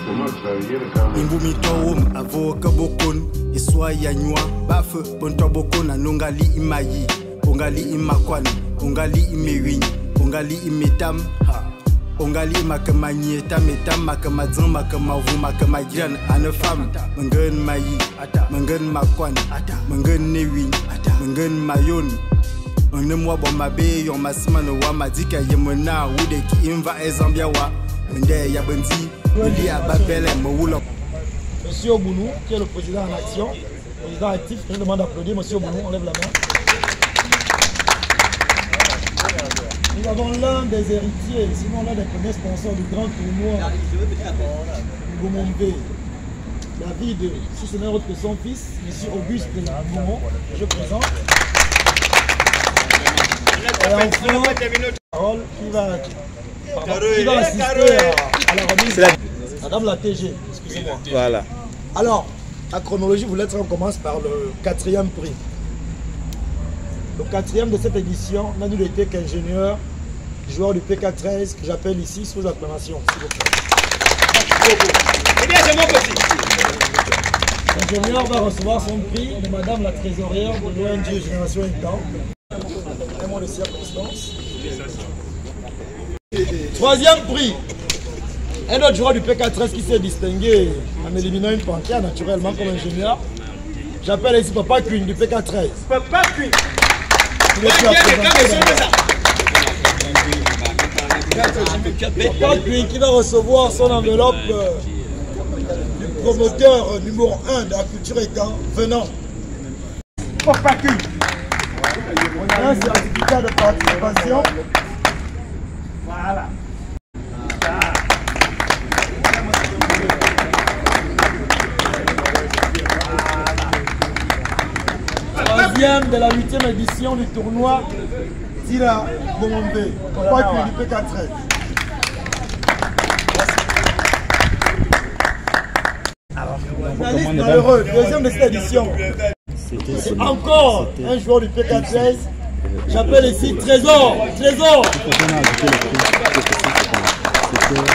Imbumi toum avoka bokon iswa yanywa bafe ponto bokon anongali imayi ongali imakwan ongali imewin ongali imitam ha ongali imakamanye tametam makamadzan makamavu makamajiran anafam mengen mayi mengen makwan mengen newin mengen mayon on ne moi bon mabe yon masman wa madika yemona wude ki inva ezambia wa mende yabanzi ndi ababele mawulo. Monsieur Obounou, qui est le président en action, président actif, je demande d'applaudir. Monsieur Obounou, on lève la main. Nous avons l'un des héritiers, sinon l'un des premiers sponsors du grand tournoi du Gomombe. David, si ce n'est autre que son fils, Monsieur Auguste Lamont, je présente. Et enfin, parole qui va assister à la remise. Madame la TG, excusez-moi. Voilà. Alors, la chronologie, vous l'êtes, on commence par le 4e prix. Le 4e de cette édition n'a nul été qu'ingénieur, joueur du PK13, que j'appelle ici sous acclamation. L'ingénieur va recevoir son prix de Madame la trésorière de l'ONG Génération État. Un mot de circonstance. 3e prix. Un autre joueur du PK13 qui s'est distingué en éliminant une panthère naturellement comme ingénieur. J'appelle ici Papa Queen du PK13. Papa Queen. Papa Queen qui va recevoir son enveloppe du promoteur numéro 1 de la culture étant venant. Papa Queen. On a un certificat de participation. Voilà. Troisième de la 8e édition du tournoi Tila Gomombe, Papa Queen du PK13. Finaliste malheureux, deuxième de cette édition. C'est encore un joueur du PK13. J'appelle ici Trésor. Trésor.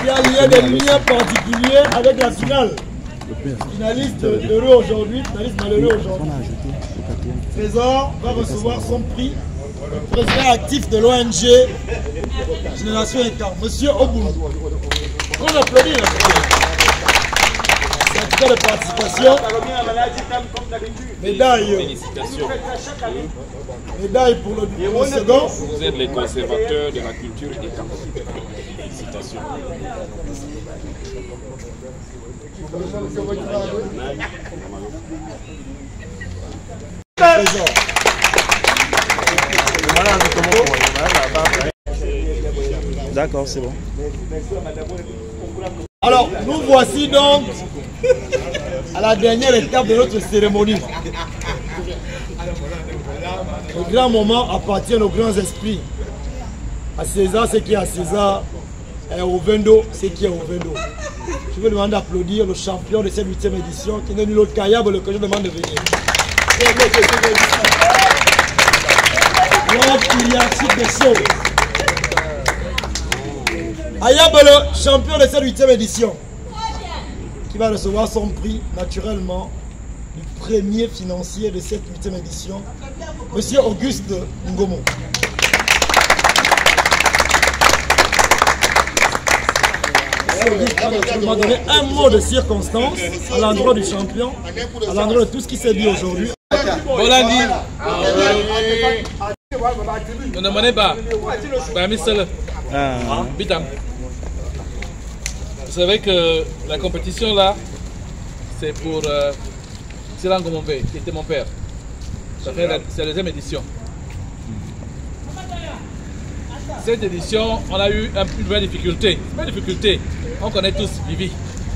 Il y a lié des liens particuliers avec la finale. Finaliste heureux aujourd'hui, finaliste malheureux aujourd'hui. Trésor va recevoir son prix, le président actif de l'ONG Génération État, Monsieur Obounou. On applaudit là. Certificat de participation. Médaille. Médaille pour le second. Vous êtes les conservateurs de la culture État. Félicitations. D'accord, c'est bon. Alors, nous voici donc à la dernière étape de notre cérémonie. Le grand moment appartient aux grands esprits. À César, ce qui est à César, et au Vendo, ce qui est au Vendo. Je veux demander d'applaudir le champion de cette 8e édition, qui n'est nul autre qu'Ayable, que je demande de venir. L'homme hiérarchique des choses. Ayable, champion de cette 8e édition, qui va recevoir son prix naturellement du premier financier de cette 8e édition, Monsieur Auguste Ngomo. Je vais donner un mot de circonstance à l'endroit du champion, à l'endroit de tout ce qui s'est dit aujourd'hui. Bolandi. On ne connaît pas. Bitam. Vous savez que la compétition là, c'est pour Silan Gomombe, qui était mon père. C'est la 2e édition. Cette édition, on a eu une vraie difficulté. Pas de difficulté. On connaît tous Vivi,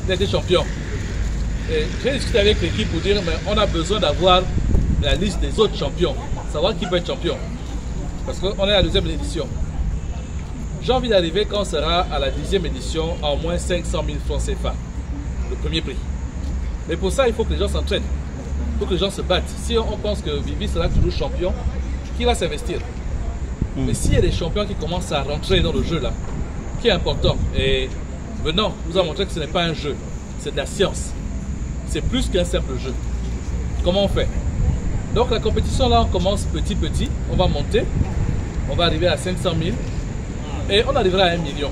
il était champion. J'ai discuté avec l'équipe pour dire mais on a besoin d'avoir la liste des autres champions, savoir qui peut être champion. Parce qu'on est à la 2e édition. J'ai envie d'arriver quand on sera à la 10e édition à au moins 500 000 francs CFA, le premier prix. Mais pour ça, il faut que les gens s'entraînent, il faut que les gens se battent. Si on pense que Vivi sera toujours champion, qui va s'investir? Mais s'il y a des champions qui commencent à rentrer dans le jeu là, qui est important, et Venant nous a montré que ce n'est pas un jeu, c'est de la science. C'est plus qu'un simple jeu. Comment on fait? Donc la compétition là, on commence petit, on va monter, on va arriver à 500 000 et on arrivera à 1 million.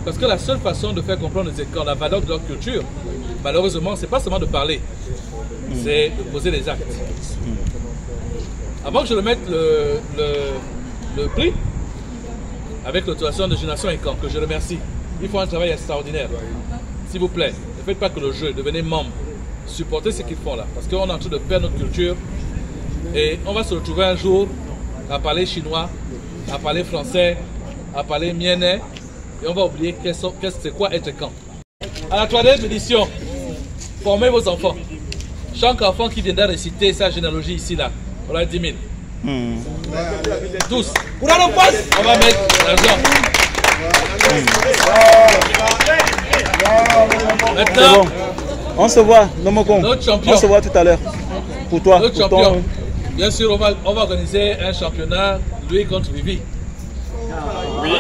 Parce que la seule façon de faire comprendre aux écoles la valeur de leur culture, malheureusement, c'est pas seulement de parler, c'est de poser des actes. Avant que je remette le prix, avec l'autorisation de Génération Ecan, que je remercie, ils font un travail extraordinaire. S'il vous plaît, ne faites pas que le jeu, devenez membre, supportez ce qu'ils font là, parce qu'on est en train de perdre notre culture et on va se retrouver un jour à parler chinois, à parler français, à parler mienais, et on va oublier c'est quoi être camp. À la 3e édition, formez vos enfants. Chaque enfant qui viendra réciter sa généalogie ici là, on a 10 000. Tous. On va mettre l'argent. Maintenant, bon. On se voit, notre champion. On se voit tout à l'heure. Pour toi. Notre champion. Bien sûr, on va organiser un championnat, lui contre Vivi. Oui.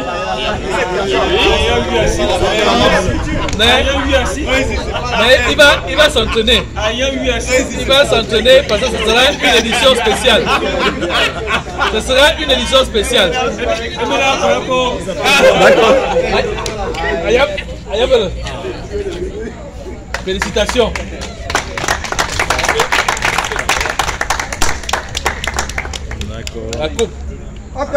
Mais il va s'entraîner. Il va s'entraîner parce que ce sera une édition spéciale. Ce sera une édition spéciale. D'accord. Félicitations. D'accord. La coupe. Ok.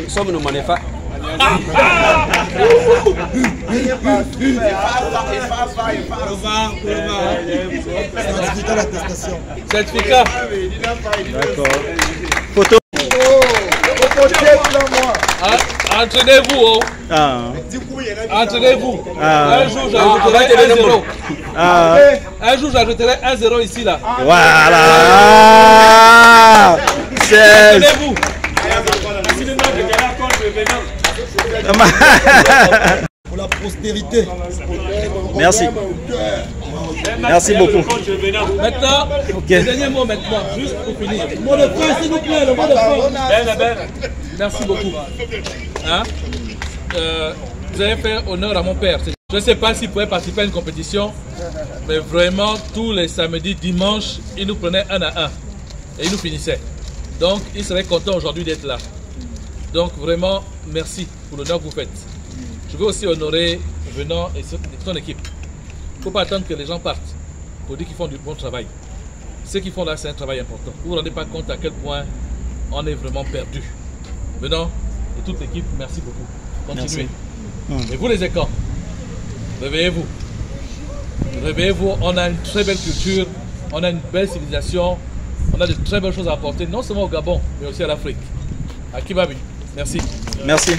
Somos no Manefa. Certificat. D'accord. Photo. Entraînez-vous. Oh. Entraînez-vous. Un jour, j'ajouterai 1-0. Un jour, j'ajouterai 1-0 ici, là. Voilà. Entraînez-vous. Pour la postérité. Merci. Merci beaucoup. Maintenant, le dernier mot maintenant, juste pour finir. Le mot de fin, s'il vous plaît, le mot de fin. Merci beaucoup. Hein? Vous avez fait honneur à mon père. Je ne sais pas s'il pouvait participer à une compétition, mais vraiment, tous les samedis, dimanches, il nous prenait 1 à 1 et il nous finissait. Donc, il serait content aujourd'hui d'être là. Donc, vraiment, merci pour l'honneur que vous faites. Je veux aussi honorer Venant et son équipe. Il ne faut pas attendre que les gens partent pour dire qu'ils font du bon travail. Ce qu'ils font là, c'est un travail important. Vous ne vous rendez pas compte à quel point on est vraiment perdu. Venant et toute l'équipe, merci beaucoup. Continuez. Et vous les écoles, réveillez-vous. Réveillez-vous, on a une très belle culture, on a une belle civilisation, on a de très belles choses à apporter, non seulement au Gabon, mais aussi à l'Afrique. À Kibabi. Merci. Merci.